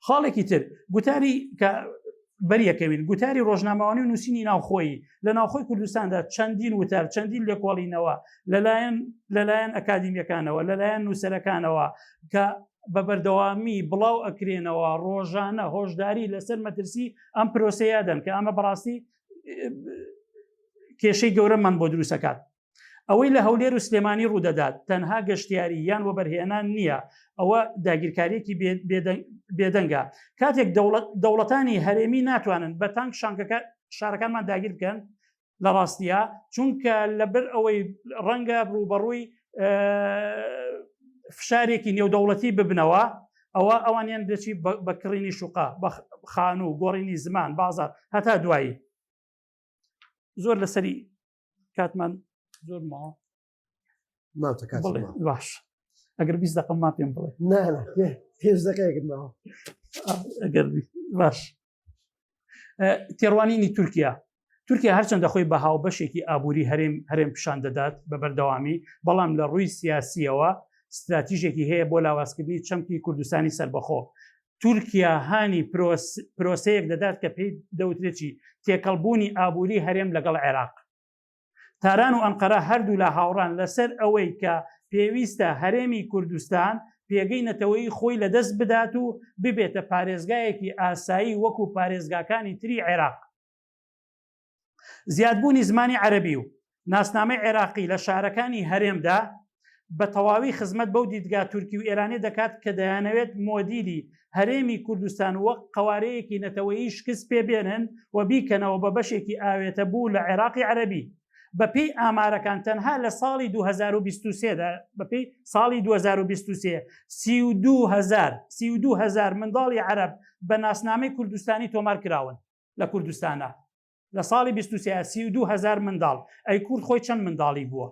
خاڵێکی تر گوتاری کە بەریەکەوین گوتاری ڕۆژنامەوانی و نووسینی ناوخۆیی لە ناوخۆی کوردستاندا چەندین وتار چەندین لێکۆڵینەوە لەلایەن ئەکادیمیەکانەوە لەلایەن نووسەرەکانەوە کە بە بەردەوامی بڵاو ئەکرێنەوە ڕۆژانە هۆشداری لەسەر مەترسی ئەم پرۆسەیەدەن کە ئەمە بەڕاستی کێشەی گەورەمان بۆ دروستەکات. ئەوەی لە هەولێر و سلێمانی ڕوودەدات تەنها گەشتیاری یان وەبەرهێنان نییە، ئەوە داگیرکاریەکی بێدەنگە. کاتێک دەوڵەتانی هەرێمی ناتوانن بە تانک شارەکانمان داگیر بکەن لە ڕاستیە، چونکە لەبەر ئەوەی ڕەنگە ڕوبەڕووی فشارێکی نێودەوڵەتی ببنەوە، ئەوانیان دەچی بە کڕینی شوقا بە خان و گۆڕینی زمان بازار هەتا دوایی. زۆر لەسەری کاتمان زۆر ماوە باش ئەگەر 20 دقم ما پێم بڵێ پێش دقەیەکردمەوە ئەگەر باش. تێڕوانینی تورکیا هەرچەندە خۆی بە هاوبەشێکی ئابووری هەرێم پیشان دەدات بە بەردەوامی، بەڵام لە ڕووی سیاسیەوە استراتیژێکی هەیە بۆ لاوازکردنی چەمکی کوردستانی سەربەخۆ. تورکیا هانی پرۆسەیەک دەدات کە پێی دەوترێکی تێکەڵبوونی ئابووری هەرێم لەگەڵ عێراق. تاران و ئەنقەرە هەردوو لە هاوڕان لەسەر ئەوەی کە پێویستە هەرێمی کوردستان پێگەی نەتەوەی خۆی لەدەست بدات و ببێتە پارێزگایەکی ئاسایی وەکو پارێزگاکانی تری عێراق. زیادبوونی زمانی عەرەبی و ناسنامەی عێراقی لە شارەکانی هەرێمدا بە تەواوی خزمەت بەو دیدگا تورکی و ئێرانی دەکات کە دەیانەوێت مۆدیلی هەرێمی کوردستان وەک قوارەیەکی نەتەوەیی شکست پێبێنن و بیکەنەوە بە بەشێکی ئاوێتە بوو لە عێراقی عەرەبی. بەپێی ئامارەکان تەنها لە ساڵی 2023دا بەپێی ساڵی 2023 32,000 منداڵی عەرەب بە ناسنامەی کوردستانی تۆمار کراون لە کوردستانە. لە ساڵی 23 32,000 منداڵ. ئەی کورد خۆی چەند منداڵی بووە؟